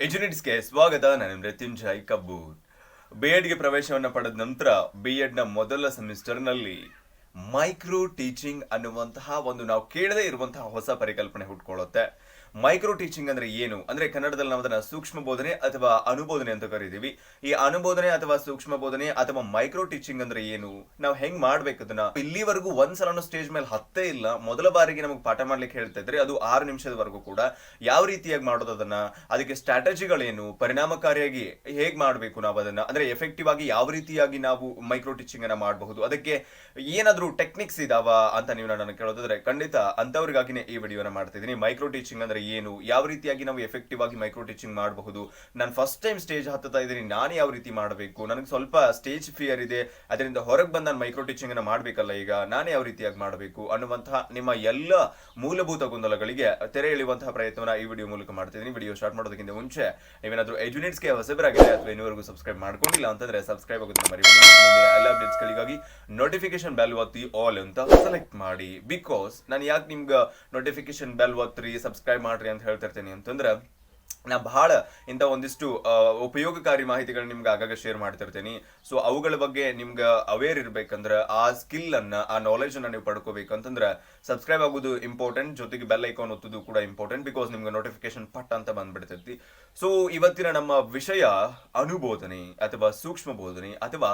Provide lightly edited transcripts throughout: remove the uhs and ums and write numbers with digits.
ಎಜುನಿಟ್ಸ್ಗೆ ಸ್ವಾಗತ. ನಾನು ಮೃತ್ಯುಂಜಯ್ ಕಬ್ಬೂರ್. BEd ಗೆ ಪ್ರವೇಶವನ್ನು ಪಡೆದ ನಂತರ BEd ನ ಮೊದಲ ಸೆಮಿಸ್ಟರ್ನಲ್ಲಿ ಮೈಕ್ರೋ ಟೀಚಿಂಗ್ ಅನ್ನುವಂತಹ ಒಂದು ನಾವು ಕೇಳದೇ ಇರುವಂತಹ ಹೊಸ ಪರಿಕಲ್ಪನೆ ಹುಟ್ಕೊಳ್ಳುತ್ತೆ. ಮೈಕ್ರೋ ಟೀಚಿಂಗ್ ಅಂದ್ರೆ ಏನು ಅಂದ್ರೆ ಕನ್ನಡದಲ್ಲಿ ನಾವು ಅದನ್ನ ಸೂಕ್ಷ್ಮ ಬೋಧನೆ ಅಥವಾ ಅನುಬೋಧನೆ ಅಂತ ಕರಿತೀವಿ. ಈ ಅನುಬೋಧನೆ ಅಥವಾ ಸೂಕ್ಷ್ಮ ಬೋಧನೆ ಅಥವಾ ಮೈಕ್ರೋ ಟೀಚಿಂಗ್ ಅಂದ್ರೆ ಏನು, ನಾವು ಹೆಂಗ್ ಮಾಡ್ಬೇಕು ಅದನ್ನ, ಇಲ್ಲಿವರೆಗೂ ಒಂದ್ಸಲನು ಸ್ಟೇಜ್ ಮೇಲೆ ಹತ್ತೇ ಇಲ್ಲ. ಮೊದಲ ಬಾರಿಗೆ ನಮಗೆ ಪಾಠ ಮಾಡ್ಲಿಕ್ಕೆ ಹೇಳ್ತಾ ಇದ್ರೆ ಅದು 6 ನಿಮಿಷದವರೆಗೂ ಕೂಡ ಯಾವ ರೀತಿಯಾಗಿ ಮಾಡೋದು ಅದನ್ನ, ಅದಕ್ಕೆ ಸ್ಟ್ರಾಟಜಿಗಳೇನು, ಪರಿಣಾಮಕಾರಿಯಾಗಿ ಹೇಗ್ ಮಾಡ್ಬೇಕು ನಾವು ಅದನ್ನ, ಅಂದ್ರೆ ಎಫೆಕ್ಟಿವ್ ಆಗಿ ಯಾವ ರೀತಿಯಾಗಿ ನಾವು ಮೈಕ್ರೋ ಟೀಚಿಂಗ್ ಅನ್ನ ಮಾಡಬಹುದು, ಅದಕ್ಕೆ ಏನಾದ್ರೂ ಟೆಕ್ನಿಕ್ಸ್ ಇದಾವ ಅಂತ ನೀವು ನನ್ನ ಕೇಳೋದಾದ್ರೆ ಖಂಡಿತ ಅಂತವ್ರಿಗಾಗಿನೇ ಈ ವಿಡಿಯೋನ ಮಾಡ್ತಿದ್ದೀನಿ. ಮೈಕ್ರೋ ಟೀಚಿಂಗ್ ಅಂದ್ರೆ ಏನು, ಯಾವ ರೀತಿಯಾಗಿ ನಾವು ಎಫೆಕ್ಟಿವ್ ಆಗಿ ಮೈಕ್ರೋ ಟೀಚಿಂಗ್ ಮಾಡಬಹುದು, ನಾನು ಫಸ್ಟ್ ಟೈಮ್ ಸ್ಟೇಜ್ ಹತ್ತುತ್ತಾ ಇದ್ದೀನಿ, ನಾನು ಯಾವ ರೀತಿ ಮಾಡಬೇಕು, ನನಗೆ ಸ್ವಲ್ಪ ಸ್ಟೇಜ್ ಫಿಯರ್ ಇದೆ, ಅದರಿಂದ ಹೊರಗೆ ಬಂದು ನಾನು ಮೈಕ್ರೋ ಟೀಚಿಂಗ್ ಅನ್ನ ಮಾಡ್ಬೇಕಲ್ಲ, ಈಗ ನಾನು ಯಾವ ರೀತಿಯಾಗಿ ಮಾಡಬೇಕು ಅನ್ನುವಂತಹ ನಿಮ್ಮ ಎಲ್ಲ ಮೂಲಭೂತ ಗೊಂದಲಗಳಿಗೆ ತೆರೆ ಎಳೆಯುವಂತಹ ಪ್ರಯತ್ನವನ್ನ ಈ ವಿಡಿಯೋ ಮೂಲಕ ಮಾಡ್ತಿದ್ದೀನಿ. ವಿಡಿಯೋ ಸ್ಟಾರ್ಟ್ ಮಾಡೋದಕ್ಕಿಂತ ಮುಂಚೆ ನೀವೇನಾದ್ರೂ ಎಜುನಿಟ್ಸ್ಗೆ ಹೊಸಬರಾಗಿದೆ ಅಥವಾ ಇನ್ನೂವರೆಗೂ ಸಬ್ಸ್ಕ್ರೈಬ್ ಮಾಡ್ಕೊಂಡಿಲ್ಲ ಅಂತಂದ್ರೆ ಸಬ್ಸ್ಕ್ರೈಬ್ ಆಗೋದನ್ನ ಮರಿಬೇಡಿ. ಎಲ್ಲ ಅಪ್ಡೇಟ್ಸ್ಗಳಿಗಾಗಿ ನೋಟಿಫಿಕೇಶನ್ ಬೆಲ್ ಒತ್ತಿ ಆಲ್ ಅಂತ ಸೆಲೆಕ್ಟ್ ಮಾಡಿ. ಬಿಕಾಸ್ ನಾನು ಯಾಕೆ ನಿಮ್ಗೆ ನೋಟಿಫಿಕೇಶನ್ ಬೆಲ್ ಒತ್ತಿರಿ ಸಬ್ಸ್ಕ್ರೈಬ್ ಮಾಡ್ರಿ ಅಂತ ಹೇಳ್ತಿರ್ತೀನಿ ಅಂತಂದ್ರೆ ನಾ ಬಹಳ ಇಂಥ ಒಂದಿಷ್ಟು ಉಪಯೋಗಕಾರಿ ಮಾಹಿತಿಗಳನ್ನ ನಿಮ್ಗೆ ಆಗಾಗ ಶೇರ್ ಮಾಡ್ತಿರ್ತೀನಿ. ಸೊ ಅವುಗಳ ಬಗ್ಗೆ ನಿಮ್ಗೆ ಅವೇರ್ ಇರ್ಬೇಕಂದ್ರೆ, ಆ ಸ್ಕಿಲ್ ಅನ್ನ, ಆ ನಾಲೆಜ್ ಅನ್ನ ನೀವು ಪಡ್ಕೋಬೇಕಂತಂದ್ರೆ ಸಬ್ಸ್ಕ್ರೈಬ್ ಆಗೋದು ಇಂಪಾರ್ಟೆಂಟ್, ಜೊತೆಗೆ ಬೆಲ್ ಐಕಾನ್ ಒತ್ತೋದು ಕೂಡ ಇಂಪಾರ್ಟೆಂಟ್. ಬಿಕಾಸ್ ನಿಮ್ಗೆ ನೋಟಿಫಿಕೇಶನ್ ಪಟ್ ಅಂತ ಬಂದ್ಬಿಡ್ತೈತಿ. ಸೊ ಇವತ್ತಿನ ನಮ್ಮ ವಿಷಯ ಅನುಬೋಧನೆ ಅಥವಾ ಸೂಕ್ಷ್ಮ ಬೋಧನೆ ಅಥವಾ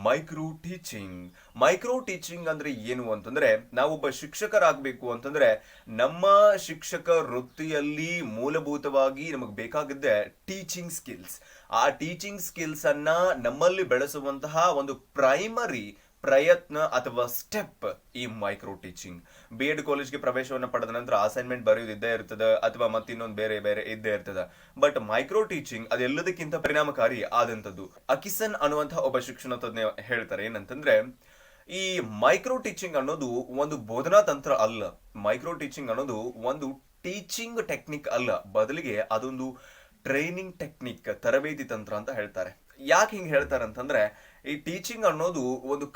ಮೈಕ್ರೋ ಟೀಚಿಂಗ್. ಮೈಕ್ರೋ ಟೀಚಿಂಗ್ ಅಂದ್ರೆ ಏನು ಅಂತಂದ್ರೆ, ನಾವೊಬ್ಬ ಶಿಕ್ಷಕರಾಗಬೇಕು ಅಂತಂದ್ರೆ ನಮ್ಮ ಶಿಕ್ಷಕ ವೃತ್ತಿಯಲ್ಲಿ ಮೂಲಭೂತವಾಗಿ ನಮಗೆ ಬೇಕಾಗಿದ್ದೆ ಟೀಚಿಂಗ್ ಸ್ಕಿಲ್ಸ್. ಆ ಟೀಚಿಂಗ್ ಸ್ಕಿಲ್ಸ್ ಅನ್ನ ನಮ್ಮಲ್ಲಿ ಬೆಳೆಸುವಂತಹ ಒಂದು ಪ್ರೈಮರಿ ಪ್ರಯತ್ನ ಅಥವಾ ಸ್ಟೆಪ್ ಈ ಮೈಕ್ರೋ ಟೀಚಿಂಗ್. BEd ಕಾಲೇಜ್ಗೆ ಪ್ರವೇಶವನ್ನು ಪಡೆದ ನಂತರ ಅಸೈನ್ಮೆಂಟ್ ಬರೆಯೋದಿದ್ದೇ ಇರ್ತದೆ ಅಥವಾ ಮತ್ತಿನ್ನೊಂದು ಬೇರೆ ಬೇರೆ ಇದ್ದೇ ಇರ್ತದೆ. ಬಟ್ ಮೈಕ್ರೋ ಟೀಚಿಂಗ್ ಅದೆಲ್ಲದಕ್ಕಿಂತ ಪರಿಣಾಮಕಾರಿ ಆದಂತದ್ದು. ಅಕಿಸನ್ ಅನ್ನುವಂತಹ ಒಬ್ಬ ಶಿಕ್ಷಣ ತಜ್ಞ ಹೇಳ್ತಾರೆ ಏನಂತಂದ್ರೆ, ಈ ಮೈಕ್ರೋ ಟೀಚಿಂಗ್ ಅನ್ನೋದು ಒಂದು ಬೋಧನಾ ತಂತ್ರ ಅಲ್ಲ, ಮೈಕ್ರೋ ಟೀಚಿಂಗ್ ಅನ್ನೋದು ಒಂದು ಟೀಚಿಂಗ್ ಟೆಕ್ನಿಕ್ ಅಲ್ಲ, ಬದಲಿಗೆ ಅದೊಂದು ಟ್ರೈನಿಂಗ್ ಟೆಕ್ನಿಕ್, ತರಬೇತಿ ತಂತ್ರ ಅಂತ ಹೇಳ್ತಾರೆ. ಯಾಕೆ ಹಿಂಗೆ ಹೇಳ್ತಾರೆ ಅಂತಂದ್ರೆ, ಈ ಟೀಚಿಂಗ್ ಅನ್ನೋದು ಒಂದು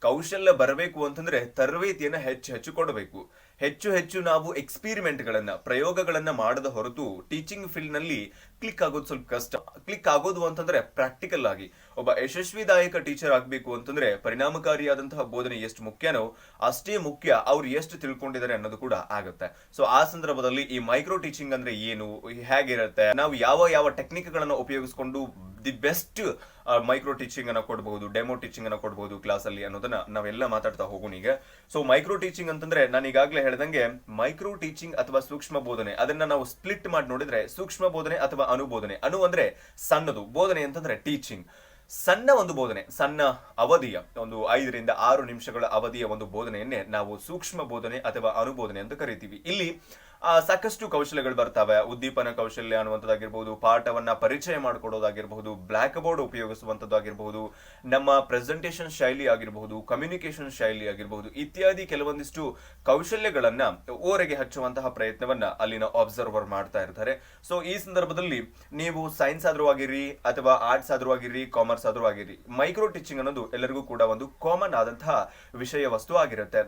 ಕೌಶಲ್ಯ ಬರಬೇಕು ಅಂತಂದ್ರೆ ತರಬೇತಿಯನ್ನ ಹೆಚ್ಚು ಕೊಡಬೇಕು. ಹೆಚ್ಚು ನಾವು ಎಕ್ಸ್ಪೀರಿಮೆಂಟ್ಗಳನ್ನ, ಪ್ರಯೋಗಗಳನ್ನ ಮಾಡದ ಹೊರತು ಟೀಚಿಂಗ್ ಫೀಲ್ಡ್ ನಲ್ಲಿ ಕ್ಲಿಕ್ ಆಗೋದು ಸ್ವಲ್ಪ ಕಷ್ಟ. ಕ್ಲಿಕ್ ಆಗೋದು ಅಂತಂದ್ರೆ ಪ್ರಾಕ್ಟಿಕಲ್ ಆಗಿ ಒಬ್ಬ ಯಶಸ್ವಿದಾಯಕ ಟೀಚರ್ ಆಗ್ಬೇಕು ಅಂತಂದ್ರೆ ಪರಿಣಾಮಕಾರಿಯಾದಂತಹ ಬೋಧನೆ ಎಷ್ಟು ಮುಖ್ಯನೋ ಅಷ್ಟೇ ಮುಖ್ಯ ಅವ್ರು ಎಷ್ಟು ತಿಳ್ಕೊಂಡಿದ್ದಾರೆ ಅನ್ನೋದು ಕೂಡ ಆಗುತ್ತೆ. ಸೊ ಆ ಸಂದರ್ಭದಲ್ಲಿ ಈ ಮೈಕ್ರೋ ಟೀಚಿಂಗ್ ಅಂದ್ರೆ ಏನು, ಹೇಗಿರುತ್ತೆ, ನಾವು ಯಾವ ಟೆಕ್ನಿಕ್ ಗಳನ್ನ ಉಪಯೋಗಿಸಿಕೊಂಡು ದಿ ಬೆಸ್ಟ್ ಮೈಕ್ರೋ ಟೀಚಿಂಗ್ ಅನ್ನ ಕೊಡಬಹುದು, ಡೆಮೋ ಟೀಚಿಂಗ್ ಅನ್ನ ಕೊಡಬಹುದು ಕ್ಲಾಸ್ ಅಲ್ಲಿ ಅನ್ನೋದನ್ನ ನಾವೆಲ್ಲ ಮಾತಾಡ್ತಾ ಹೋಗೋಣ ಈಗ. ಸೊ ಮೈಕ್ರೋ ಟೀಚಿಂಗ್ ಅಂತಂದ್ರೆ ನಾನು ಈಗಾಗಲೇ ಹೇಳ್ದಂಗೆ ಮೈಕ್ರೋ ಟೀಚಿಂಗ್ ಅಥವಾ ಸೂಕ್ಷ್ಮ ಬೋಧನೆ, ಅದನ್ನ ನಾವು ಸ್ಪ್ಲಿಟ್ ಮಾಡಿ ನೋಡಿದ್ರೆ ಸೂಕ್ಷ್ಮ ಬೋಧನೆ ಅಥವಾ ಅನುಬೋಧನೆ. ಅನು ಅಂದ್ರೆ ಸಣ್ಣದು, ಬೋಧನೆ ಅಂತಂದ್ರೆ ಟೀಚಿಂಗ್. ಸಣ್ಣ ಒಂದು ಬೋಧನೆ, ಸಣ್ಣ ಅವಧಿಯ ಒಂದು 5 ರಿಂದ 6 ನಿಮಿಷಗಳ ಅವಧಿಯ ಒಂದು ಬೋಧನೆಯನ್ನೇ ನಾವು ಸೂಕ್ಷ್ಮ ಬೋಧನೆ ಅಥವಾ ಅನುಬೋಧನೆ ಅಂತ ಕರಿತೀವಿ. ಇಲ್ಲಿ ಸಾಕಷ್ಟು ಕೌಶಲ್ಯಗಳು ಬರ್ತವೆ. ಉದ್ದೀಪನ ಕೌಶಲ್ಯ ಅನ್ನುವಂಥದ್ದಾಗಿರ್ಬಹುದು, ಪಾಠವನ್ನ ಪರಿಚಯ ಮಾಡಿಕೊಡೋದಾಗಿರ್ಬಹುದು, ಬ್ಲಾಕ್ ಬೋರ್ಡ್ ಉಪಯೋಗಿಸುವಂಥದ್ದಾಗಿರ್ಬಹುದು, ನಮ್ಮ ಪ್ರೆಸೆಂಟೇಷನ್ ಶೈಲಿ ಆಗಿರಬಹುದು, ಕಮ್ಯುನಿಕೇಶನ್ ಶೈಲಿ ಆಗಿರಬಹುದು, ಇತ್ಯಾದಿ ಕೆಲವೊಂದಿಷ್ಟು ಕೌಶಲ್ಯಗಳನ್ನ ಓರೆಗೆ ಹಚ್ಚುವಂತಹ ಪ್ರಯತ್ನವನ್ನ ಅಲ್ಲಿನ ಅಬ್ಸರ್ವರ್ ಮಾಡ್ತಾ ಇರ್ತಾರೆ. ಸೊ ಈ ಸಂದರ್ಭದಲ್ಲಿ ನೀವು ಸೈನ್ಸ್ ಆದ್ರೂ ಆಗಿರಿ ಅಥವಾ ಆರ್ಟ್ಸ್ ಆದ್ರೂ ಆಗಿರಿ, ಕಾಮರ್ಸ್ ಆದ್ರೂ ಆಗಿರಿ, ಮೈಕ್ರೋ ಟೀಚಿಂಗ್ ಅನ್ನೋದು ಎಲ್ಲರಿಗೂ ಕೂಡ ಒಂದು ಕಾಮನ್ ಆದಂತಹ ವಿಷಯ ವಸ್ತು ಆಗಿರುತ್ತೆ.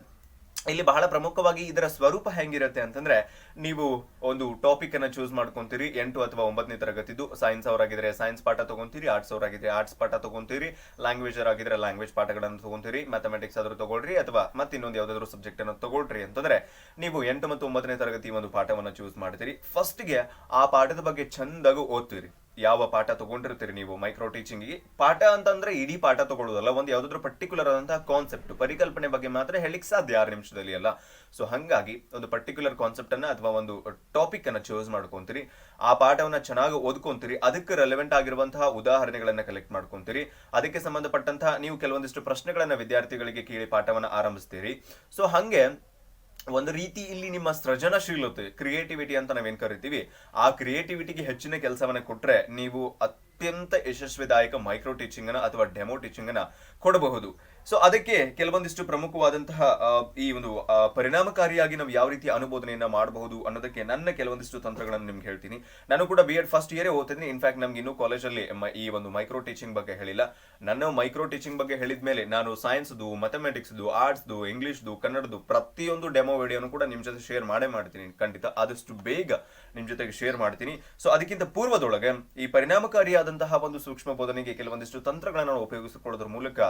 ಇಲ್ಲಿ ಬಹಳ ಪ್ರಮುಖವಾಗಿ ಇದರ ಸ್ವರೂಪ ಹೆಂಗಿರುತ್ತೆ ಅಂತಂದ್ರೆ, ನೀವು ಒಂದು ಟಾಪಿಕ್ ಅನ್ನ ಚೂಸ್ ಮಾಡ್ಕೊಂತೀರಿ, 8 ಅಥವಾ 9ನೇ ತರಗತಿದು. ಸೈನ್ಸ್ ಅವರಾಗಿದ್ರೆ ಸೈನ್ಸ್ ಪಾಠ ತಗೊಂತೀರಿ, ಆರ್ಟ್ಸ್ ಅವರಾಗಿದ್ರೆ ಆರ್ಟ್ಸ್ ಪಾಠ ತಗೊಂತೀರಿ, ಲ್ಯಾಂಗ್ವೇಜ್ ಆಗಿದ್ರೆ ಲ್ಯಾಂಗ್ವೇಜ್ ಪಾಠಗಳನ್ನು ತಗೊಂತೀರಿ, ಮ್ಯಾಥಮೆಟಿಕ್ಸ್ ಆದ್ರೂ ತಗೊಳ್ರಿ ಅಥವಾ ಮತ್ತಿನ್ನೊಂದು ಯಾವ್ದಾದ್ರು ಸಬ್ಜೆಕ್ಟ್ ಅನ್ನು ತಗೊಳ್ರಿ ಅಂತಂದ್ರೆ ನೀವು 8 ಮತ್ತು 9ನೇ ತರಗತಿ ಒಂದು ಪಾಠವನ್ನ ಚೂಸ್ ಮಾಡ್ತೀರಿ. ಫಸ್ಟ್ ಗೆ ಆ ಪಾಠದ ಬಗ್ಗೆ ಚಂದಾಗಿ ಓದ್ತೀರಿ. ಯಾವ ಪಾಠ ತಗೊಂಡಿರ್ತೀರಿ ನೀವು ಮೈಕ್ರೋ ಟೀಚಿಂಗ್ ಗೆ, ಪಾಠ ಅಂತಂದ್ರೆ ಇಡೀ ಪಾಠ ತಗೊಳ್ಳೋದಲ್ಲ, ಒಂದು ಯಾವ್ದಾದ್ರು ಪರ್ಟಿಕ್ಯುಲರ್ ಆದಂತಹ ಕಾನ್ಸೆಪ್ಟ್, ಪರಿಕಲ್ಪನೆ ಬಗ್ಗೆ ಮಾತ್ರ ಹೇಳಿಕ್ ಸಾಧ್ಯ 6 ನಿಮಿಷದಲ್ಲಿ ಅಲ್ಲ. ಸೊ ಹಂಗಾಗಿ ಒಂದು ಪರ್ಟಿಕ್ಯುಲರ್ ಕಾನ್ಸೆಪ್ಟ್ ಅನ್ನ ಅಥವಾ ಒಂದು ಟಾಪಿಕ್ ಅನ್ನ ಚೂಸ್ ಮಾಡ್ಕೊಂತೀರಿ, ಆ ಪಾಠವನ್ನ ಚೆನ್ನಾಗಿ ಓದ್ಕೊಂತೀರಿ, ಅದಕ್ಕೆ ರೆಲೆವೆಂಟ್ ಆಗಿರುವಂತಹ ಉದಾಹರಣೆಗಳನ್ನ ಕಲೆಕ್ಟ್ ಮಾಡ್ಕೊಂತೀರಿ, ಅದಕ್ಕೆ ಸಂಬಂಧಪಟ್ಟಂತಹ ನೀವು ಕೆಲವೊಂದಿಷ್ಟು ಪ್ರಶ್ನೆಗಳನ್ನ ವಿದ್ಯಾರ್ಥಿಗಳಿಗೆ ಕೇಳಿ ಪಾಠವನ್ನ ಆರಂಭಿಸ್ತೀರಿ. ಸೊ ಹಂಗೆ ಒಂದು ರೀತಿ ಇಲ್ಲಿ ನಿಮ್ಮ ಸೃಜನಶೀಲತೆ, ಕ್ರಿಯೇಟಿವಿಟಿ ಅಂತ ನಾವೇನ್ ಕರಿತೀವಿ, ಆ ಕ್ರಿಯೇಟಿವಿಟಿಗೆ ಹೆಚ್ಚಿನ ಕೆಲಸವನ್ನ ಕೊಟ್ರೆ ನೀವು ಅತ್ಯಂತ ಯಶಸ್ವಿದಾಯಕ ಮೈಕ್ರೋ ಟೀಚಿಂಗ್ ಅನ್ನ ಅಥವಾ ಡೆಮೋ ಟೀಚಿಂಗ್ ಅನ್ನ ಕೊಡಬಹುದು. ಸೊ ಅದಕ್ಕೆ ಕೆಲವೊಂದಿಷ್ಟು ಪ್ರಮುಖವಾದಂತಹ ಈ ಒಂದು ಪರಿಣಾಮಕಾರಿಯಾಗಿ ನಾವು ಯಾವ ರೀತಿ ಅನುಬೋಧನೆಯನ್ನ ಮಾಡಬಹುದು ಅನ್ನೋದಕ್ಕೆ ನನ್ನ ಕೆಲವೊಂದಿಷ್ಟು ತಂತ್ರಗಳನ್ನು ನಿಮ್ಗೆ ಹೇಳ್ತೀನಿ. ನಾನು ಕೂಡ ಬಿ ಎಡ್ ಫಸ್ಟ್ ಇಯರ್ ಓದ್ತೀನಿ. ಇನ್ಫ್ಯಾಕ್ಟ್ ನಮ್ಗೆ ಇನ್ನೂ ಕಾಲೇಜಲ್ಲಿ ಈ ಒಂದು ಮೈಕ್ರೋ ಟೀಚಿಂಗ್ ಬಗ್ಗೆ ಹೇಳಿಲ್ಲ. ನನ್ನ ಮೈಕ್ರೋ ಟೀಚಿಂಗ್ ಬಗ್ಗೆ ಹೇಳಿದ ಮೇಲೆ ನಾನು ಸೈನ್ಸ್ದು, ಮ್ಯಾಥಮೆಟಿಕ್ಸ್ದು, ಆರ್ಟ್ಸ್ದು, ಇಂಗ್ಲಿಷ್ದು, ಕನ್ನಡದು ಪ್ರತಿಯೊಂದು ಡೆಮೋ ವಿಡಿಯೋನು ಕೂಡ ನಿಮ್ ಜೊತೆ ಶೇರ್ ಮಾಡ್ತೀನಿ. ಖಂಡಿತ ಆದಷ್ಟು ಬೇಗ ನಿಮ್ ಜೊತೆಗೆ ಶೇರ್ ಮಾಡ್ತೀನಿ. ಸೊ ಅದಕ್ಕಿಂತ ಪೂರ್ವದೊಳಗೆ ಈ ಪರಿಣಾಮಕಾರಿಯಾದಂತಹ ಒಂದು ಸೂಕ್ಷ್ಮ ಬೋಧನೆಗೆ ಕೆಲವೊಂದಿಷ್ಟು ತಂತ್ರಗಳನ್ನು ಉಪಯೋಗಿಸಿಕೊಳ್ಳೋದ್ರ ಮೂಲಕ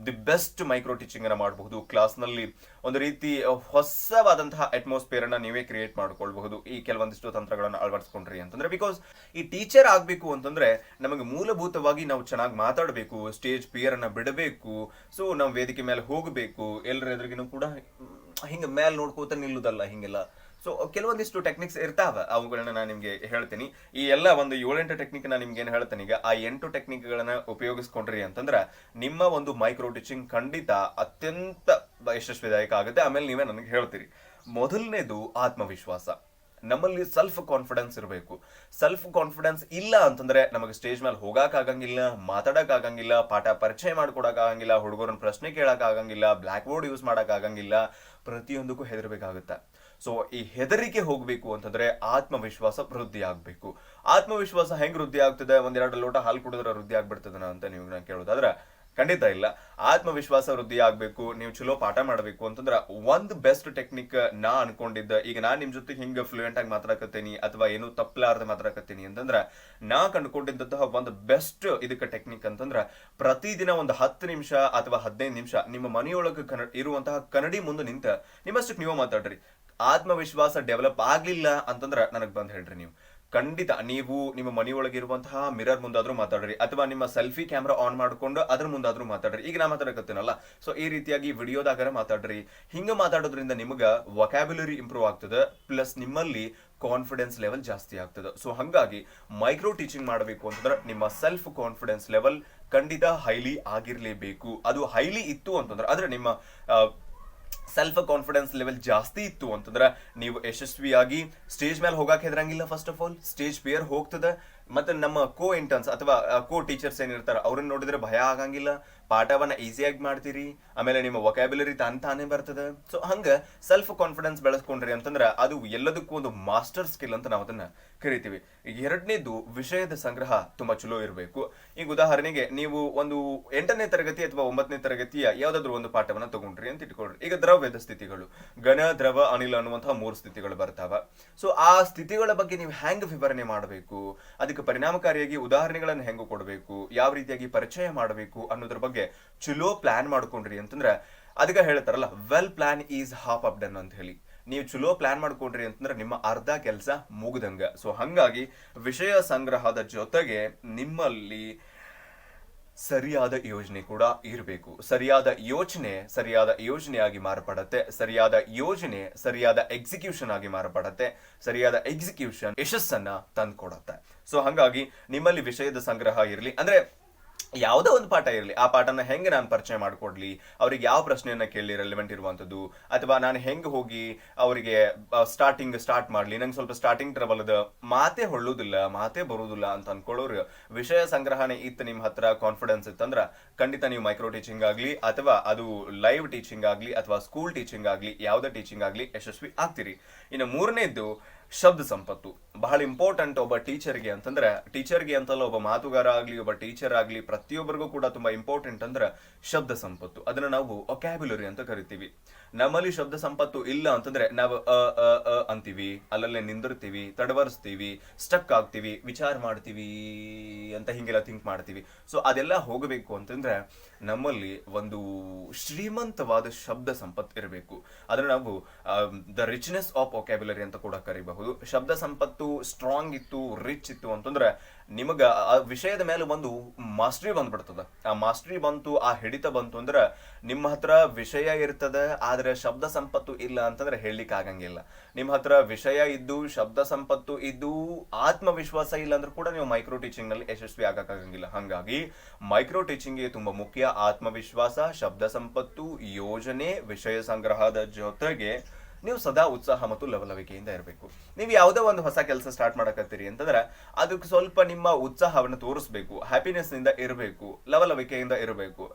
ದಿ ಬೆಸ್ಟ್ ಮೈಕ್ರೋ ಟೀಚಿಂಗ್ ಅನ್ನ ಮಾಡಬಹುದು. ಕ್ಲಾಸ್ ನಲ್ಲಿ ಒಂದು ರೀತಿ ಹೊಸವಾದಂತಹ ಅಟ್ಮಾಸ್ಫಿಯರ್ ಅನ್ನ ನೀವೇ ಕ್ರಿಯೇಟ್ ಮಾಡ್ಕೊಳ್ಬಹುದು ಈ ಕೆಲವೊಂದಿಷ್ಟು ತಂತ್ರಗಳನ್ನು ಅಳವಡಿಸ್ಕೊಂಡ್ರಿ ಅಂತಂದ್ರೆ. ಬಿಕಾಸ್ ಈ ಟೀಚರ್ ಆಗ್ಬೇಕು ಅಂತಂದ್ರೆ ನಮಗೆ ಮೂಲಭೂತವಾಗಿ ನಾವು ಚೆನ್ನಾಗಿ ಮಾತಾಡಬೇಕು, ಸ್ಟೇಜ್ ಫಿಯರ್ ಅನ್ನ ಬಿಡಬೇಕು. ಸೊ ನಾವು ವೇದಿಕೆ ಮೇಲೆ ಹೋಗಬೇಕು, ಎಲ್ಲರ ಎದುರಿಗಿನೂ ಕೂಡ ಹಿಂಗ ಮೇಲೆ ನೋಡ್ಕೋತ ನಿಲ್ಲುದಲ್ಲ, ಹಿಂಗೆಲ್ಲ. ಸೊ ಕೆಲವೊಂದಿಷ್ಟು ಟೆಕ್ನಿಕ್ಸ್ ಇರ್ತಾವ, ಅವುಗಳನ್ನ ನಾನು ನಿಮ್ಗೆ ಹೇಳ್ತೀನಿ. ಈ ಎಲ್ಲ ಒಂದು 7-8 ಟೆಕ್ನಿಕ್ ನಾನು ನಿಮ್ಗೆ ಏನ್ ಹೇಳ್ತೇನೆ ಈಗ, ಆ 8 ಟೆಕ್ನಿಕ್ ಗಳನ್ನ ಉಪಯೋಗಿಸ್ಕೊಂಡ್ರಿ ಅಂತಂದ್ರ ನಿಮ್ಮ ಒಂದು ಮೈಕ್ರೋ ಟೀಚಿಂಗ್ ಖಂಡಿತ ಅತ್ಯಂತ ಯಶಸ್ವಿದಾಯಕ ಆಗುತ್ತೆ. ಆಮೇಲೆ ನೀವೇ ನನಗೆ ಹೇಳ್ತೀರಿ. ಮೊದಲನೇದು ಆತ್ಮವಿಶ್ವಾಸ. ನಮ್ಮಲ್ಲಿ ಸೆಲ್ಫ್ ಕಾನ್ಫಿಡೆನ್ಸ್ ಇರಬೇಕು. ಸೆಲ್ಫ್ ಕಾನ್ಫಿಡೆನ್ಸ್ ಇಲ್ಲ ಅಂತಂದ್ರೆ ನಮಗೆ ಸ್ಟೇಜ್ ಮೇಲೆ ಹೋಗಕ್ ಆಗಂಗಿಲ್ಲ, ಮಾತಾಡಕ್ ಆಗಂಗಿಲ್ಲ, ಪಾಠ ಪರಿಚಯ ಮಾಡ್ಕೊಡಕ್ ಆಗಂಗಿಲ್ಲ, ಹುಡುಗರನ್ನ ಪ್ರಶ್ನೆ ಕೇಳಕ್ ಆಗಂಗಿಲ್ಲ, ಬ್ಲಾಕ್ ಬೋರ್ಡ್ ಯೂಸ್ ಮಾಡಕ್ ಆಗಂಗಿಲ್ಲ, ಪ್ರತಿಯೊಂದಕ್ಕೂ ಹೆದರ್ಬೇಕಾಗುತ್ತೆ. ಸೊ ಈ ಹೆದರಿಕೆ ಹೋಗ್ಬೇಕು ಅಂತಂದ್ರೆ ಆತ್ಮವಿಶ್ವಾಸ ವೃದ್ಧಿ ಆಗ್ಬೇಕು. ಆತ್ಮವಿಶ್ವಾಸ ಹೆಂಗ್ ವೃದ್ಧಿ ಆಗ್ತದೆ? 1-2 ಲೋಟ ಹಾಲು ಕುಡಿದ್ರೆ ವೃದ್ಧಿ ಆಗ್ಬಿಡ್ತದನ ಅಂತ ನೀವು ನಾನು ಕೇಳೋದಾದ್ರೆ ಖಂಡಿತ ಇಲ್ಲ. ಆತ್ಮವಿಶ್ವಾಸ ವೃದ್ಧಿ ಆಗ್ಬೇಕು, ನೀವು ಚಲೋ ಪಾಠ ಮಾಡಬೇಕು ಅಂತಂದ್ರ ಒಂದು ಬೆಸ್ಟ್ ಟೆಕ್ನಿಕ್ ನಾ ಅನ್ಕೊಂಡಿದ್ದ, ಈಗ ನಾನ್ ನಿಮ್ ಜೊತೆ ಹಿಂಗ ಫ್ಲೂಯೆಂಟ್ ಆಗಿ ಮಾತಾಡಕತ್ತೀನಿ ಅಥವಾ ಏನು ತಪ್ಪಲಾರ್ದ ಮಾತಾಡಕತ್ತೀನಿ ಅಂತಂದ್ರ ನಾ ಕಂಡುಕೊಂಡಿದ್ದಂತಹ ಒಂದು ಬೆಸ್ಟ್ ಇದಕ್ಕೆ ಟೆಕ್ನಿಕ್ ಅಂತಂದ್ರ ಪ್ರತಿದಿನ ಒಂದು 10 ನಿಮಿಷ ಅಥವಾ 15 ನಿಮಿಷ ನಿಮ್ಮ ಮನೆಯೊಳಗೆ ಇರುವಂತಹ ಕನ್ನಡಿ ಮುಂದೆ ನಿಂತ ನಿಮ್ಮಷ್ಟಕ್ಕೆ ನೀವು ಮಾತಾಡ್ರಿ. ಆತ್ಮವಿಶ್ವಾಸ ಡೆವಲಪ್ ಆಗ್ಲಿಲ್ಲ ಅಂತಂದ್ರ ನನಗ್ ಬಂದ್ ಹೇಳ್ರಿ. ನೀವು ಖಂಡಿತ ನೀವು ನಿಮ್ಮ ಮನೆಯೊಳಗಿರುವಂತಹ ಮಿರರ್ ಮುಂದಾದ್ರೂ ಮಾತಾಡ್ರಿ, ಅಥವಾ ನಿಮ್ಮ ಸೆಲ್ಫಿ ಕ್ಯಾಮ್ರಾ ಆನ್ ಮಾಡ್ಕೊಂಡು ಅದ್ರ ಮುಂದಾದ್ರೂ ಮಾತಾಡ್ರಿ. ಈಗ ನಾ ಮಾತಾಡಕತ್ತೀನಲ್ಲ, ಸೊ ಈ ರೀತಿಯಾಗಿ ವಿಡಿಯೋದಾಗರ ಮಾತಾಡ್ರಿ. ಹಿಂಗ ಮಾತಾಡೋದ್ರಿಂದ ನಿಮಗ ವೊಕ್ಯಾಬ್ಯುಲರಿ ಇಂಪ್ರೂವ್ ಆಗ್ತದೆ, ಪ್ಲಸ್ ನಿಮ್ಮಲ್ಲಿ ಕಾನ್ಫಿಡೆನ್ಸ್ ಲೆವೆಲ್ ಜಾಸ್ತಿ ಆಗ್ತದೆ. ಸೊ ಹಂಗಾಗಿ ಮೈಕ್ರೋ ಟೀಚಿಂಗ್ ಮಾಡಬೇಕು ಅಂತಂದ್ರೆ ನಿಮ್ಮ ಸೆಲ್ಫ್ ಕಾನ್ಫಿಡೆನ್ಸ್ ಲೆವೆಲ್ ಖಂಡಿತ ಹೈಲಿ ಆಗಿರ್ಲೇಬೇಕು. ಅದು ಹೈಲಿ ಇತ್ತು ಅಂತಂದ್ರೆ, ಅಂದ್ರೆ ನಿಮ್ಮ ಸೆಲ್ಫ್ ಕಾನ್ಫಿಡೆನ್ಸ್ ಲೆವೆಲ್ ಜಾಸ್ತಿ ಇತ್ತು ಅಂತಂದ್ರೆ ನೀವು ಯಶಸ್ವಿಯಾಗಿ ಸ್ಟೇಜ್ ಮೇಲೆ ಹೋಗಕ್ಕೆ ಹೆದರಂಗಿಲ್ಲ. First of all stage fear ಹೋಗ್ತದೆ. ಮತ್ತೆ ನಮ್ಮ ಕೋ ಇಂಟರ್ನ್ಸ್ ಅಥವಾ ಕೋ ಟೀಚರ್ಸ್ ಏನಿರ್ತಾರ ಅವ್ರನ್ನ ನೋಡಿದ್ರೆ ಭಯ ಆಗಂಗಿಲ್ಲ, ಪಾಠವನ್ನ ಈಸಿಯಾಗಿ ಮಾಡ್ತೀರಿ, ಆಮೇಲೆ ನಿಮ್ಮ ವೊಕ್ಯಾಬ್ಯುಲರಿ ತಾನೇ ಬರ್ತದೆ. ಸೊ ಹಂಗ ಸೆಲ್ಫ್ ಕಾನ್ಫಿಡೆನ್ಸ್ ಬೆಳೆಸ್ಕೊಂಡ್ರಿ ಅಂತಂದ್ರೆ ಅದು ಎಲ್ಲದಕ್ಕೂ ಒಂದು ಮಾಸ್ಟರ್ ಸ್ಕಿಲ್ ಅಂತ ನಾವು ಅದನ್ನ ಕರಿತೀವಿ. ಈಗ ಎರಡನೇದು ವಿಷಯದ ಸಂಗ್ರಹ ತುಂಬಾ ಚಲೋ ಇರಬೇಕು. ಈಗ ಉದಾಹರಣೆಗೆ ನೀವು ಒಂದು 8ನೇ ತರಗತಿ ಅಥವಾ 9ನೇ ತರಗತಿಯ ಯಾವ್ದಾದ್ರು ಒಂದು ಪಾಠವನ್ನ ತಗೊಂಡ್ರಿ ಅಂತ ಇಟ್ಕೊಳ್ರಿ. ಈಗ ದ್ರವ್ಯದ ಸ್ಥಿತಿಗಳು, ಘನ, ದ್ರವ, ಅನಿಲ ಅನ್ನುವಂತಹ 3 ಸ್ಥಿತಿಗಳು ಬರ್ತಾವ. ಸೊ ಆ ಸ್ಥಿತಿಗಳ ಬಗ್ಗೆ ನೀವು ಹೆಂಗ್ ವಿವರಣೆ ಮಾಡಬೇಕು, ಅದಕ್ಕೆ ಪರಿಣಾಮಕಾರಿಯಾಗಿ ಉದಾಹರಣೆಗಳನ್ನು ಹೆಂಗ ಕೊಡಬೇಕು, ಯಾವ ರೀತಿಯಾಗಿ ಪರಿಚಯ ಮಾಡಬೇಕು ಅನ್ನೋದ್ರ ಬಗ್ಗೆ ಚಲೋ ಪ್ಲಾನ್ ಮಾಡ್ಕೊಂಡ್ರಿ ಅಂತಂದ್ರೆ ಅದಕ್ಕೆ ಹೇಳ್ತಾರಲ್ಲ, well plan is half of done ಅಂತ ಹೇಳಿ. ನೀವು ಚಲೋ ಪ್ಲಾನ್ ಮಾಡ್ಕೊಂಡ್ರಿ ಅಂತಂದ್ರೆ ನಿಮ್ಮ ಅರ್ಧ ಕೆಲಸ ಮುಗ್ದಂಗ. ಸೊ ಹಂಗಾಗಿ ವಿಷಯ ಸಂಗ್ರಹದ ಜೊತೆಗೆ ನಿಮ್ಮಲ್ಲಿ ಸರಿಯಾದ ಯೋಜನೆ ಕೂಡ ಇರಬೇಕು. ಸರಿಯಾದ ಯೋಜನೆಯಾಗಿ ಮಾರ್ಪಡತ್ತೆ, ಸರಿಯಾದ ಯೋಜನೆ ಸರಿಯಾದ ಎಕ್ಸಿಕ್ಯೂಷನ್ ಆಗಿ ಮಾರ್ಪಡತ್ತೆ, ಸರಿಯಾದ ಎಕ್ಸಿಕ್ಯೂಷನ್ ಯಶಸ್ಸನ್ನ ತಂದ್ಕೊಡತ್ತೆ. ಸೊ ಹಂಗಾಗಿ ನಿಮ್ಮಲ್ಲಿ ವಿಷಯದ ಸಂಗ್ರಹ ಇರಲಿ. ಅಂದ್ರೆ ಯಾವುದೋ ಒಂದು ಪಾಠ ಇರಲಿ, ಆ ಪಾಠನ ಹೆಂಗೆ ನಾನು ಪರಿಚಯ ಮಾಡ್ಕೊಡ್ಲಿ, ಅವ್ರಿಗೆ ಯಾವ ಪ್ರಶ್ನೆಯನ್ನ ಕೇಳಲಿ ರೆಲೆವೆಂಟ್ ಇರುವಂತದ್ದು, ಅಥವಾ ನಾನು ಹೆಂಗೆ ಹೋಗಿ ಅವರಿಗೆ ಸ್ಟಾರ್ಟ್ ಮಾಡ್ಲಿ, ನಂಗೆ ಸ್ವಲ್ಪ ಸ್ಟಾರ್ಟಿಂಗ್ ಟ್ರಬಲ್ ಅದ, ಮಾತೇ ಹೊಳ್ಳೋದಿಲ್ಲ, ಮಾತೇ ಬರುವುದಿಲ್ಲ ಅಂತ ಅನ್ಕೊಳ್ಳೋರು ವಿಷಯ ಸಂಗ್ರಹಣೆ ಇತ್ತು ನಿಮ್ಮ ಹತ್ರ, ಕಾನ್ಫಿಡೆನ್ಸ್ ಇತ್ತಂದ್ರ ಖಂಡಿತ ನೀವು ಮೈಕ್ರೋ ಟೀಚಿಂಗ್ ಆಗ್ಲಿ ಅಥವಾ ಅದು ಲೈವ್ ಟೀಚಿಂಗ್ ಆಗ್ಲಿ ಅಥವಾ ಸ್ಕೂಲ್ ಟೀಚಿಂಗ್ ಆಗ್ಲಿ ಯಾವುದೇ ಟೀಚಿಂಗ್ ಆಗ್ಲಿ ಯಶಸ್ವಿ ಆಗ್ತೀರಿ. ಇನ್ನು ಮೂರನೇದ್ದು ಶಬ್ದ ಸಂಪತ್ತು. ಬಹಳ ಇಂಪಾರ್ಟೆಂಟ್ ಒಬ್ಬ ಟೀಚರ್ಗೆ ಅಂತಂದ್ರೆ, ಟೀಚರ್ಗೆ ಅಂತಲ್ಲ ಒಬ್ಬ ಮಾತುಗಾರ ಆಗ್ಲಿ ಒಬ್ಬ ಟೀಚರ್ ಆಗ್ಲಿ ಪ್ರತಿಯೊಬ್ಬರಿಗೂ ಕೂಡ ತುಂಬಾ ಇಂಪಾರ್ಟೆಂಟ್ ಅಂದ್ರೆ ಶಬ್ದ ಸಂಪತ್ತು. ಅದನ್ನ ನಾವು ವೊಕ್ಯಾಬ್ಯುಲರಿ ಅಂತ ಕರಿತೀವಿ. ನಮ್ಮಲ್ಲಿ ಶಬ್ದ ಸಂಪತ್ತು ಇಲ್ಲ ಅಂತಂದ್ರೆ ನಾವು ಅಂತೀವಿ, ಅಲ್ಲಲ್ಲೇ ನಿಂದಿರ್ತೀವಿ, ತಡವರಿಸ್ತೀವಿ, ಸ್ಟಕ್ ಆಗ್ತೀವಿ, ವಿಚಾರ ಮಾಡ್ತೀವಿ ಅಂತ ಹಿಂಗೆಲ್ಲ ಥಿಂಕ್ ಮಾಡ್ತೀವಿ. ಸೊ ಅದೆಲ್ಲ ಹೋಗಬೇಕು ಅಂತಂದ್ರೆ ನಮ್ಮಲ್ಲಿ ಒಂದು ಶ್ರೀಮಂತವಾದ ಶಬ್ದ ಸಂಪತ್ತು ಇರಬೇಕು. ಅದನ್ನ ನಾವು ದ ರಿಚ್ನೆಸ್ ಆಫ್ ವೊಕ್ಯಾಬ್ಯುಲರಿ ಅಂತ ಕೂಡ ಕರಿಬಹುದು. ಶಬ್ದ ಸಂಪತ್ತು ಸ್ಟ್ರಾಂಗ್ ಇತ್ತು, ರಿಚ್ ಇತ್ತು ಅಂತಂದ್ರೆ ನಿಮಗ ಆ ವಿಷಯದ ಮೇಲೆ ಒಂದು ಮಾಸ್ಟ್ರಿ ಬಂದ್ಬಿಡ್ತದ. ಆ ಮಾಸ್ಟ್ರಿ ಬಂತು, ಆ ಹಿಡಿತ ಬಂತು ಅಂದ್ರೆ ನಿಮ್ಮ ಹತ್ರ ವಿಷಯ ಇರ್ತದ, ಆದ್ರೆ ಶಬ್ದ ಸಂಪತ್ತು ಇಲ್ಲ ಅಂತಂದ್ರೆ ಹೇಳಲಿಕ್ಕೆ ಆಗಂಗಿಲ್ಲ. ನಿಮ್ಮ ಹತ್ರ ವಿಷಯ ಇದ್ದು ಶಬ್ದ ಸಂಪತ್ತು ಇದ್ದು ಆತ್ಮವಿಶ್ವಾಸ ಇಲ್ಲ ಅಂದ್ರೆ ಕೂಡ ನೀವು ಮೈಕ್ರೋ ಟೀಚಿಂಗ್ ನಲ್ಲಿ ಯಶಸ್ವಿ ಆಗಕ್ಕಾಗಂಗಿಲ್ಲ. ಹಂಗಾಗಿ ಮೈಕ್ರೋ ಟೀಚಿಂಗ್ ಗೆ ತುಂಬಾ ಮುಖ್ಯ ಆತ್ಮವಿಶ್ವಾಸ, ಶಬ್ದ ಸಂಪತ್ತು, ಯೋಜನೆ, ವಿಷಯ ಸಂಗ್ರಹದ ಜೊತೆಗೆ ನೀವು ಸದಾ ಉತ್ಸಾಹ ಮತ್ತು ಲವಲವಿಕೆಯಿಂದ ಇರಬೇಕು. ನೀವು ಯಾವುದೋ ಒಂದು ಹೊಸ ಕೆಲಸ ಸ್ಟಾರ್ಟ್ ಮಾಡಕತ್ತೀರಿ ಅಂತಂದ್ರೆ ಅದಕ್ಕೆ ಸ್ವಲ್ಪ ನಿಮ್ಮ ಉತ್ಸಾಹವನ್ನು ತೋರಿಸ್ಬೇಕು, ಹ್ಯಾಪಿನೆಸ್ ನಿಂದ ಇರಬೇಕು, ಲವಲವಿಕೆಯಿಂದ ಇರಬೇಕು.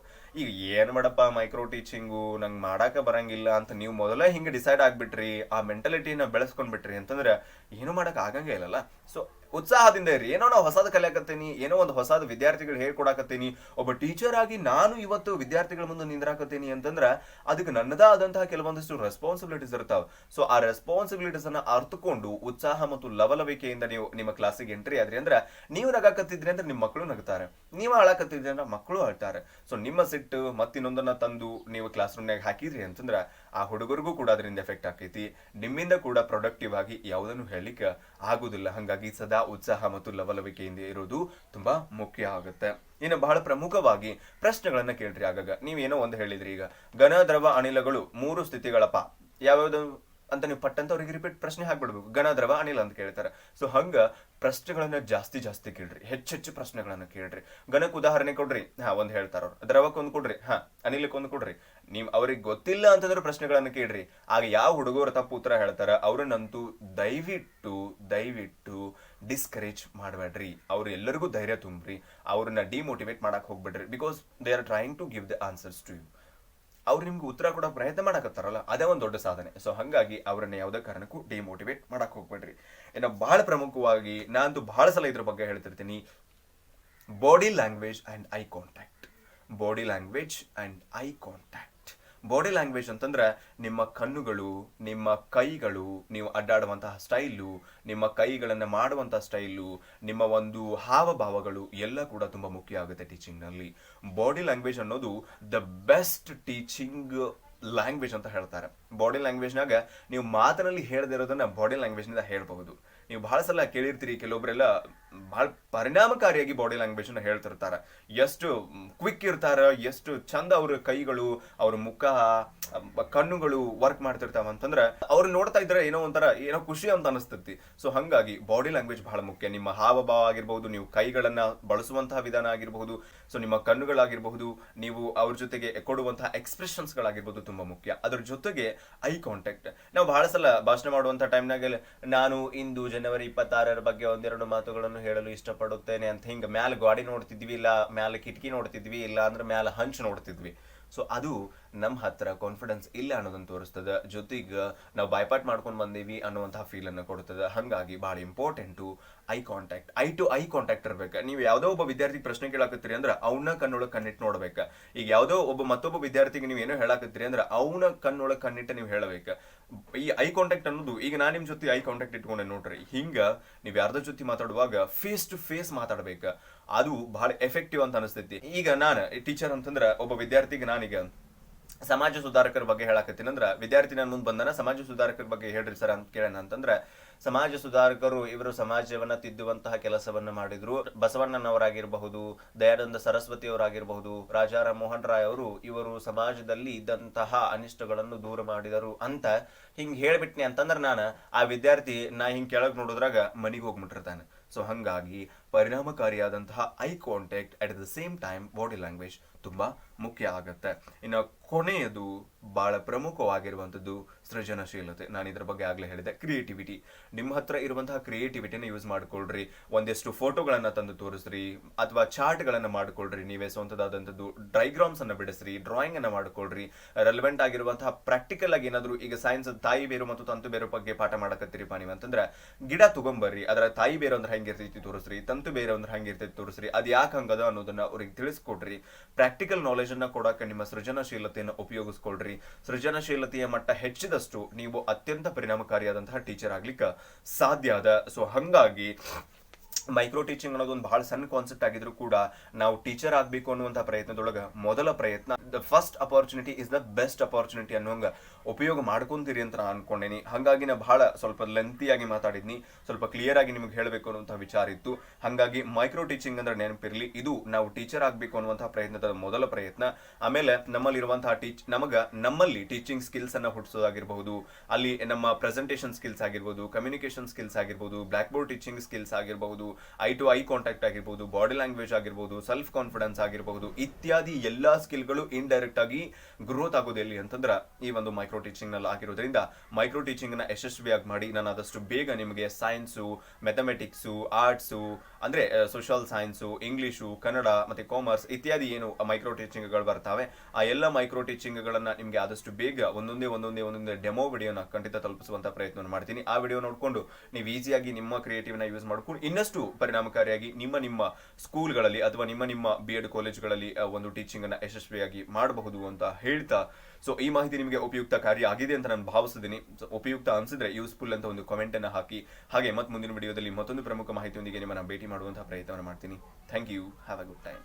ಈಗ ಏನ್ ಮಾಡಪ್ಪ ಮೈಕ್ರೋ ಟೀಚಿಂಗು ನಂಗೆ ಮಾಡಾಕ ಬರಂಗಿಲ್ಲ ಅಂತ ನೀವು ಮೊದಲೇ ಹಿಂಗೆ ಡಿಸೈಡ್ ಆಗ್ಬಿಟ್ರಿ, ಆ ಮೆಂಟಾಲಿಟಿನ ಬೆಳೆಸ್ಕೊಂಡ್ಬಿಟ್ರಿ ಅಂತಂದ್ರೆ ಏನು ಮಾಡಕ್ ಆಗಂಗೇ ಇಲ್ಲಲ್ಲ. ಸೊ ಉತ್ಸಾಹದಿಂದ ಇರಿ. ಏನೋ ನಾವು ಹೊಸದು ಕಲಿಯಾಕತ್ತೀನಿ, ಏನೋ ಒಂದು ಹೊಸದು ವಿದ್ಯಾರ್ಥಿಗಳು ಹೇಳ್ಕೊಡಾಕತ್ತೀನಿ, ಒಬ್ಬ ಟೀಚರ್ ಆಗಿ ನಾನು ಇವತ್ತು ವಿದ್ಯಾರ್ಥಿಗಳ ಮುಂದೆ ನಿಂದ್ರಾಕತ್ತೀನಿ ಅಂತಂದ್ರ ಅದಕ್ಕೆ ನನ್ನದೇ ಆದಂತಹ ಕೆಲವೊಂದಿಷ್ಟು ರೆಸ್ಪಾನ್ಸಿಬಿಲಿಟೀಸ್ ಇರ್ತಾವೆ. ಸೊ ಆ ರೆಸ್ಪಾನ್ಸಿಬಿಲಿಟೀಸ್ ಅನ್ನ ಅರ್ಥಕೊಂಡು ಉತ್ಸಾಹ ಮತ್ತು ಲವಲವಿಕೆಯಿಂದ ನೀವು ನಿಮ್ಮ ಕ್ಲಾಸಿಗೆ ಎಂಟ್ರಿ ಆದ್ರಿ ಅಂದ್ರೆ, ನೀವು ನಗಾಕತ್ತಿದ್ರಿ ಅಂದ್ರೆ ನಿಮ್ಮ ಮಕ್ಕಳು ನಗ್ತಾರೆ, ನೀವು ಅಳಕತ್ತಿದ್ರಿ ಅಂದ್ರೆ ಮಕ್ಕಳು ಅಳ್ತಾರೆ. ಸೊ ನಿಮ್ಮ ಸಿಟ್ಟು ಮತ್ತಿನ್ನೊಂದನ್ನ ತಂದು ನೀವು ಕ್ಲಾಸ್ ರೂಮ್ನಾಗ ಹಾಕಿದ್ರಿ ಅಂತಂದ್ರ ಆ ಹುಡುಗರಿಗೂ ಕೂಡ ಅದರಿಂದ ಎಫೆಕ್ಟ್ ಆಕೈತಿ, ನಿಮ್ಮಿಂದ ಕೂಡ ಪ್ರೊಡಕ್ಟಿವ್ ಆಗಿ ಯಾವುದನ್ನು ಹೇಳಲಿಕ್ಕೆ ಆಗುದಿಲ್ಲ. ಹಂಗಾಗಿ ಸದಾ ಉತ್ಸಾಹ ಮತ್ತು ಲವಲವಿಕೆಯಿಂದ ಇರೋದು ತುಂಬಾ ಮುಖ್ಯ ಆಗುತ್ತೆ. ಇನ್ನು ಬಹಳ ಪ್ರಮುಖವಾಗಿ ಪ್ರಶ್ನೆಗಳನ್ನ ಕೇಳ್ರಿ. ಆಗಾಗ ನೀವೇನೋ ಒಂದು ಹೇಳಿದ್ರಿ, ಈಗ ಘನ ದ್ರವ ಅನಿಲಗಳು 3 ಸ್ಥಿತಿಗಳಪ್ಪ ಯಾವ್ಯಾವ್ದು ಅಂತ ನೀವು ಪಟ್ಟಂತ ಅವ್ರಿಗೆ ರಿಪೀಟ್ ಪ್ರಶ್ನೆ ಹಾಕ್ಬಿಡ್ಬೇಕು. ಘನ ದ್ರವ ಅನಿಲ ಅಂತ ಕೇಳ್ತಾರೆ. ಸೊ ಹಂಗ ಪ್ರಶ್ನೆಗಳನ್ನ ಜಾಸ್ತಿ ಕೇಳ್ರಿ, ಹೆಚ್ಚೆಚ್ಚು ಪ್ರಶ್ನೆಗಳನ್ನ ಕೇಳ್ರಿ. ಘನಕ್ಕೆ ಉದಾಹರಣೆ ಕೊಡ್ರಿ, ಒಂದ್ ಹೇಳ್ತಾರ ಅವ್ರು. ದ್ರವಕ್ಕೆ ಒಂದು ಕೊಡ್ರಿ, ಅನಿಲಕ್ಕೆ ಒಂದು ಕೊಡ್ರಿ. ನೀವ್ ಅವ್ರಿಗೆ ಗೊತ್ತಿಲ್ಲ ಅಂತಂದ್ರೆ ಪ್ರಶ್ನೆಗಳನ್ನ ಕೇಳ್ರಿ. ಆಗ ಯಾವ ಹುಡುಗರು ತಪ್ಪು ಉತ್ತರ ಹೇಳ್ತಾರ ಅವ್ರನ್ನಂತೂ ದಯವಿಟ್ಟು ಡಿಸ್ಕರೇಜ್ ಮಾಡಬೇಡ್ರಿ. ಅವ್ರು ಎಲ್ಲರಿಗೂ ಧೈರ್ಯ ತುಂಬ್ರಿ, ಅವ್ರನ್ನ ಡಿಮೋಟಿವೇಟ್ ಮಾಡಕ್ ಹೋಗ್ಬೇಡ್ರಿ. Because they are trying to give the answers to you. ಅವ್ರು ನಿಮ್ಗೆ ಉತ್ತರ ಕೊಡೋ ಪ್ರಯತ್ನ ಮಾಡಕತ್ತಾರಲ್ಲ, ಅದೇ ಒಂದು ದೊಡ್ಡ ಸಾಧನೆ. ಸೊ ಹಂಗಾಗಿ ಅವ್ರನ್ನ ಯಾವುದೇ ಕಾರಣಕ್ಕೂ ಡಿಮೋಟಿವೇಟ್ ಮಾಡಕ್ ಹೋಗ್ಬೇಡ್ರಿ. ಇನ್ನು ಬಹಳ ಪ್ರಮುಖವಾಗಿ ನಾನಂತೂ ಬಹಳ ಸಲ ಇದ್ರ ಬಗ್ಗೆ ಹೇಳ್ತಿರ್ತೀನಿ, body language and eye contact. Body language and eye contact. Body language ಅಂತಂದ್ರೆ ನಿಮ್ಮ ಕಣ್ಣುಗಳು, ನಿಮ್ಮ ಕೈಗಳು, ನೀವು ಅಡ್ಡಾಡುವಂತಹ ಸ್ಟೈಲು, ನಿಮ್ಮ ಕೈಗಳನ್ನ ಮಾಡುವಂತಹ ಸ್ಟೈಲು, ನಿಮ್ಮ ಒಂದು ಹಾವಭಾವಗಳು ಎಲ್ಲ ಕೂಡ ತುಂಬಾ ಮುಖ್ಯ ಆಗುತ್ತೆ ಟೀಚಿಂಗ್ ನಲ್ಲಿ. ಬಾಡಿ ಲ್ಯಾಂಗ್ವೇಜ್ ಅನ್ನೋದು ದ ಬೆಸ್ಟ್ ಟೀಚಿಂಗ್ ಲ್ಯಾಂಗ್ವೇಜ್ ಅಂತ ಹೇಳ್ತಾರೆ. ಬಾಡಿ ಲ್ಯಾಂಗ್ವೇಜ್ನಾಗ ನೀವು ಮಾತಿನಲ್ಲಿ ಹೇಳದಿರೋದನ್ನ ಬಾಡಿ ಲ್ಯಾಂಗ್ವೇಜ್ನಿಂದ ಹೇಳ್ಬಹುದು. ನೀವು ಬಹಳ ಸಲ ಕೇಳಿರ್ತೀರಿ, ಕೆಲವೊಬ್ಬರೆಲ್ಲ ಬಹಳ ಪರಿಣಾಮಕಾರಿಯಾಗಿ ಬಾಡಿ ಲ್ಯಾಂಗ್ವೇಜ್ ನ ಹೇಳ್ತಿರ್ತಾರೆ. ಎಷ್ಟು ಕ್ವಿಕ್ ಇರ್ತಾರ, ಎಷ್ಟು ಚಂದ ಅವ್ರ ಕೈಗಳು, ಅವ್ರ ಮುಖ, ಕಣ್ಣುಗಳು ವರ್ಕ್ ಮಾಡ್ತಿರ್ತಾವ ಅಂತಂದ್ರೆ ಅವ್ರು ನೋಡ್ತಾ ಇದ್ರೆ ಏನೋ ಖುಷಿ ಅಂತ ಅನಿಸ್ತೈತಿ. ಸೊ ಹಂಗಾಗಿ ಬಾಡಿ ಲ್ಯಾಂಗ್ವೇಜ್ ಬಹಳ ಮುಖ್ಯ. ನಿಮ್ಮ ಹಾವಭಾವ ಆಗಿರ್ಬಹುದು, ನೀವು ಕೈಗಳನ್ನ ಬಳಸುವಂತಹ ವಿಧಾನ ಆಗಿರಬಹುದು, ಸೊ ನಿಮ್ಮ ಕಣ್ಣುಗಳಾಗಿರಬಹುದು, ನೀವು ಅವ್ರ ಜೊತೆಗೆ ಕೊಡುವಂತಹ ಎಕ್ಸ್ಪ್ರೆಷನ್ಸ್ ಗಳಾಗಿರ್ಬಹುದು ತುಂಬಾ ಮುಖ್ಯ. ಅದ್ರ ಜೊತೆಗೆ ಐ ಕಾಂಟ್ಯಾಕ್ಟ್. ನಾವು ಬಹಳ ಸಲ ಭಾಷಣ ಮಾಡುವಂತ ಟೈಮ್ನಾಗ ನಾನು ಇಂದು ಜನವರಿ 26 ಬಗ್ಗೆ ಒಂದೆರಡು ಮಾತುಗಳನ್ನು ಹೇಳಲು ಇಷ್ಟಪಡುತ್ತೇನೆ ಅಂತ ಹಿಂಗ ಮ್ಯಾಲ ಗಾಡಿ ನೋಡ್ತಿದ್ವಿ, ಇಲ್ಲ ಮ್ಯಾಲ ಕಿಟಕಿ ನೋಡ್ತಿದ್ವಿ, ಇಲ್ಲ ಅಂದ್ರೆ ಮ್ಯಾಲ ಹಂಚ್ ನೋಡ್ತಿದ್ವಿ. ಸೊ ಅದು ನಮ್ಮ ಹತ್ರ ಕಾನ್ಫಿಡೆನ್ಸ್ ಇಲ್ಲ ಅನ್ನೋದನ್ನ ತೋರಿಸ್ತದೆ. ಜೊತೆಗೆ ನಾವು ಬೈಪಾಟ್ ಮಾಡ್ಕೊಂಡು ಬಂದೀವಿ ಅನ್ನುವಂತಹ ಫೀಲ್ ಅನ್ನು ಕೊಡ್ತದೆ. ಹಂಗಾಗಿ ಬಹಳ important eye contact. Eye to eye contact ಇರ್ಬೇಕು. ನೀವು ಯಾವುದೋ ಒಬ್ಬ ವಿದ್ಯಾರ್ಥಿ ಪ್ರಶ್ನೆ ಕೇಳಾಕತ್ತೀರಿ ಅಂದ್ರೆ ಅವನ ಕಣ್ಣೊಳಗೆ ಕಣ್ಣಿಟ್ಟು ನೋಡ್ಬೇಕ. ಈಗ ಯಾವುದೋ ಮತ್ತೊಬ್ಬ ವಿದ್ಯಾರ್ಥಿಗೆ ನೀವು ಏನೋ ಹೇಳಾಕತ್ತೀರಿ ಅಂದ್ರೆ ಅವನ ಕಣ್ಣೊಳಗೆ ಕಣ್ಣಿಟ್ಟು ನೀವು ಹೇಳಬೇಕು. ಈ ಐ ಕಾಂಟ್ಯಾಕ್ಟ್ ಅನ್ನೋದು, ಈಗ ನಾನು ನಿಮ್ ಜೊತೆ ಐ ಕಾಂಟ್ಯಾಕ್ಟ್ ಇಟ್ಕೊಂಡೆ ನೋಡ್ರಿ, ಹಿಂಗ ನೀವು ಯಾರ್ದ್ರ ಜೊತೆ ಮಾತಾಡುವಾಗ ಫೇಸ್ ಟು ಫೇಸ್ ಮಾತಾಡ್ಬೇಕು. ಅದು ಬಹಳ ಎಫೆಕ್ಟಿವ್ ಅಂತ ಅನಿಸ್ತೈತಿ. ಈಗ ನಾನು ಟೀಚರ್ ಅಂತಂದ್ರೆ ಒಬ್ಬ ವಿದ್ಯಾರ್ಥಿಗೆ ನಾನೀಗ ಸಮಾಜ ಸುಧಾರಕರ ಬಗ್ಗೆ ಹೇಳಾಕತ್ತೀನಿ ಅಂದ್ರೆ, ವಿದ್ಯಾರ್ಥಿ ನನ್ನ ಮುಂದೆ ಬಂದನ ಸಮಾಜ ಸುಧಾರಕರ ಬಗ್ಗೆ ಹೇಳ್ರಿ ಸರ್ ಅಂತ ಕೇಳೋಣ ಅಂತಂದ್ರೆ, ಸಮಾಜ ಸುಧಾರಕರು ಇವರು ಸಮಾಜವನ್ನ ತಿದ್ದುವಂತಹ ಕೆಲಸವನ್ನ ಮಾಡಿದ್ರು. ಬಸವಣ್ಣನವರಾಗಿರಬಹುದು, ದಯಾನಂದ ಸರಸ್ವತಿ ಅವರಾಗಿರಬಹುದು, ರಾಜಾರಾಮ್ ಮೋಹನ್ ರಾಯ್ ಅವರು, ಇವರು ಸಮಾಜದಲ್ಲಿ ಇದ್ದಂತಹ ಅನಿಷ್ಟಗಳನ್ನು ದೂರ ಮಾಡಿದರು ಅಂತ ಹಿಂಗ್ ಹೇಳ್ಬಿಟ್ನಿ ಅಂತಂದ್ರೆ ನಾನು ಆ ವಿದ್ಯಾರ್ಥಿ ನಾ ಹಿಂಗ್ ಕೆಳಗ್ ನೋಡಿದ್ರಾಗ ಮನಿಗೆ ಹೋಗ್ಬಿಟ್ಟಿರ್ತಾನೆ. ಸೊ ಹಂಗಾಗಿ ಪರಿಣಾಮಕಾರಿಯಾದಂತಹ eye contact at the same time body language ತುಂಬಾ ಮುಖ್ಯ ಆಗತ್ತೆ. ಇನ್ನು ಕೊನೆಯದು ಬಹಳ ಪ್ರಮುಖವಾಗಿರುವಂತದ್ದು ಸೃಜನಶೀಲತೆ. ನಾನು ಇದ್ರ ಬಗ್ಗೆ ಆಗ್ಲೇ ಹೇಳಿದೆ, ಕ್ರಿಯೇಟಿವಿಟಿ. ನಿಮ್ಮ ಹತ್ರ ಇರುವಂತಹ ಕ್ರಿಯೇಟಿವಿಟಿನ ಯೂಸ್ ಮಾಡ್ಕೊಳ್ರಿ. ಒಂದಿಷ್ಟು ಫೋಟೋಗಳನ್ನ ತಂದು ತೋರಿಸ್ರಿ, ಅಥವಾ ಚಾರ್ಟ್ ಗಳನ್ನ ಮಾಡ್ಕೊಳ್ರಿ. ನೀವೇ ಸ್ವಂತದಾದಂಥದ್ದು ಡೈಗ್ರಾಮ್ಸ್ ಅನ್ನ ಬಿಡಿಸ್ರಿ, ಡ್ರಾಯಿಂಗ್ ಅನ್ನ ಮಾಡ್ಕೊಳ್ರಿ. ರೆಲೆವೆಂಟ್ ಆಗಿರುವಂತಹ ಪ್ರಾಕ್ಟಿಕಲ್ ಆಗಿ ಏನಾದ್ರು, ಈಗ ಸೈನ್ಸ್ ತಾಯಿ ಬೇರು ಮತ್ತು ತಂತು ಬೇರು ಬಗ್ಗೆ ಪಾಠ ಮಾಡಕತ್ತೀರಿಪ್ಪ ನೀವು ಅಂತಂದ್ರೆ ಗಿಡ ತಗೊಂಬರ್ರಿ, ಅದರ ತಾಯಿ ಬೇರು ಅಂದ್ರೆ ಹೆಂಗಿರ್ತೈತಿ ತೋರಿಸ್ರಿ, ತಂತು ಬೇರು ಅಂದ್ರೆ ಹೆಂಗಿರ್ತೈತಿ ತೋರಿಸ್ರಿ, ಅದು ಯಾಕೆ ಹಂಗದ ಅನ್ನೋದನ್ನ ಅವ್ರಿಗೆ ತಿಳಿಸ್ಕೊಡ್ರಿ. ಪ್ರಾಕ್ಟಿಕಲ್ ನಾಲೆಜ್ ಅನ್ನ ಕೊಡಕ್ಕೆ ನಿಮ್ಮ ಸೃಜನಶೀಲತೆಯನ್ನು ಉಪಯೋಗಿಸ್ಕೊಳ್ರಿ. ಸೃಜನಶೀಲತೆಯ ಮಟ್ಟ ಹೆಚ್ಚಿದಷ್ಟು ನೀವು ಅತ್ಯಂತ ಪರಿಣಾಮಕಾರಿಯಾದಂತಹ ಟೀಚರ್ ಆಗ್ಲಿಕ್ಕೆ ಸಾಧ್ಯ ಅದ. ಸೊ ಹಂಗಾಗಿ ಮೈಕ್ರೋ ಟೀಚಿಂಗ್ ಅನ್ನೋದು ಒಂದು ಬಹಳ ಸಣ್ಣ ಕಾನ್ಸೆಪ್ಟ್ ಆಗಿದ್ರು ಕೂಡ ನಾವು ಟೀಚರ್ ಆಗ್ಬೇಕು ಅನ್ನುವಂಥ ಪ್ರಯತ್ನದೊಳಗ ಮೊದಲ ಪ್ರಯತ್ನ, the first opportunity is the best opportunity ಅನ್ನೋಂಗ ಉಪಯೋಗ ಮಾಡ್ಕೊಂತೀರಿ ಅಂತ ನಾನು ಅನ್ಕೊಂಡೇನಿ. ಹಾಗಾಗಿ ನಾ ಬಹಳ ಸ್ವಲ್ಪ ಲೆಂತಿಯಾಗಿ ಮಾತಾಡಿದ್ನಿ, ಸ್ವಲ್ಪ ಕ್ಲಿಯರ್ ಆಗಿ ನಿಮ್ಗೆ ಹೇಳಬೇಕು ಅನ್ನುವಂಥ ವಿಚಾರ ಇತ್ತು. ಹಾಗಾಗಿ ಮೈಕ್ರೋ ಟೀಚಿಂಗ್ ಅಂದ್ರೆ ನೆನಪಿರಲಿ, ಇದು ನಾವು ಟೀಚರ್ ಆಗ್ಬೇಕು ಅನ್ನುವಂತಹ ಪ್ರಯತ್ನದ ಮೊದಲ ಪ್ರಯತ್ನ. ಆಮೇಲೆ ನಮ್ಮಲ್ಲಿರುವಂತಹ ನಮ್ಮಲ್ಲಿ ಟೀಚಿಂಗ್ ಸ್ಕಿಲ್ಸ್ ಅನ್ನ ಹುಟ್ಟಿಸೋದಾಗಿರ್ಬಹುದು, ಅಲ್ಲಿ ನಮ್ಮ ಪ್ರೆಸೆಂಟೇಷನ್ ಸ್ಕಿಲ್ಸ್ ಆಗಿರ್ಬೋದು, ಕಮ್ಯುನಿಕೇಶನ್ ಸ್ಕಿಲ್ಸ್ ಆಗಿರ್ಬೋದು, ಬ್ಲಾಕ್ ಬೋರ್ಡ್ ಟೀಚಿಂಗ್ ಸ್ಕಿಲ್ಸ್ ಆಗಿರ್ಬಹುದು, ಐ ಟು ಐ ಕಾಂಟ್ಯಾಕ್ಟ್ ಆಗಿರ್ಬೋದು, ಬಾಡಿ ಲ್ಯಾಂಗ್ವೇಜ್ ಆಗಿರ್ಬೋದು, ಸೆಲ್ಫ್ ಕಾನ್ಫಿಡೆನ್ಸ್ ಆಗಿರ್ಬಹುದು, ಇತ್ಯಾದಿ ಎಲ್ಲಾ ಸ್ಕಿಲ್ಗಳು ಇಂಡೈರೆಕ್ಟ್ ಆಗಿ ಗ್ರೋತ್ ಆಗೋದು ಎಲ್ಲಿ ಅಂತಂದ್ರೆ ಈ ಒಂದು ಮೈಕ್ರೋ ಟೀಚಿಂಗ್ ನಲ್ಲಿ ಆಗಿರೋದ್ರಿಂದ ಮೈಕ್ರೋ ಟೀಚಿಂಗ್ ನ ಯಶಸ್ವಿಯಾಗಿ ಮಾಡಿ ನಾನು ಆದಷ್ಟು ಬೇಗ ನಿಮಗೆ ಸೈನ್ಸು, ಮ್ಯಾಥಮೆಟಿಕ್ಸು, ಆರ್ಟ್ಸು ಅಂದ್ರೆ ಸೋಷಿಯಲ್ ಸೈನ್ಸು, ಇಂಗ್ಲಿಷು, ಕನ್ನಡ ಮತ್ತೆ ಕಾಮರ್ಸ್ ಇತ್ಯಾದಿ ಏನು ಮೈಕ್ರೋ ಟೀಚಿಂಗ್ಗಳು ಬರ್ತಾವೆ, ಆ ಎಲ್ಲ ಮೈಕ್ರೋ ಟೀಚಿಂಗ್ಗಳನ್ನ ನಿಮಗೆ ಆದಷ್ಟು ಬೇಗ ಒಂದೊಂದೇ ಡೆಮೋ ವಿಡಿಯೋನ ಖಂಡಿತ ತಲುಪಿಸುವಂತ ಪ್ರಯತ್ನ ಮಾಡ್ತೀನಿ. ಆ ವಿಡಿಯೋ ನೋಡಿಕೊಂಡು ನೀವು ಈಸಿಯಾಗಿ ನಿಮ್ಮ ಕ್ರಿಯೇಟಿವ್ ನ ಯೂಸ್ ಮಾಡ್ಕೊಂಡು ಇನ್ನಷ್ಟು ಪರಿಣಾಮಕಾರಿಯಾಗಿ ನಿಮ್ಮ ಸ್ಕೂಲ್ಗಳಲ್ಲಿ ಅಥವಾ ನಿಮ್ಮ B.Ed ಕಾಲೇಜ್ಗಳಲ್ಲಿ ಒಂದು ಟೀಚಿಂಗ್ ಅನ್ನ ಯಶಸ್ವಿಯಾಗಿ ಮಾಡಬಹುದು ಅಂತ ಹೇಳ್ತಾ, ಸೊ ಈ ಮಾಹಿತಿ ನಿಮಗೆ ಉಪಯುಕ್ತಕಾರಿ ಆಗಿದೆ ಅಂತ ನಾನು ಭಾವಿಸಿದ್ದೀನಿ. ಉಪಯುಕ್ತ ಅನ್ಸಿದ್ರೆ ಯೂಸ್ಫುಲ್ ಅಂತ ಒಂದು ಕಾಮೆಂಟ್ ಅನ್ನ ಹಾಕಿ. ಹಾಗೆ ಮುಂದಿನ ವಿಡಿಯೋದಲ್ಲಿ ಮತ್ತೊಂದು ಪ್ರಮುಖ ಮಾಹಿತಿಯೊಂದಿಗೆ ನಿಮ್ಮನ್ನ ಭೇಟಿ ಮಾಡುವಂತಹ ಪ್ರಯತ್ನವನ್ನು ಮಾಡ್ತೀನಿ. Thank you. Have a good time.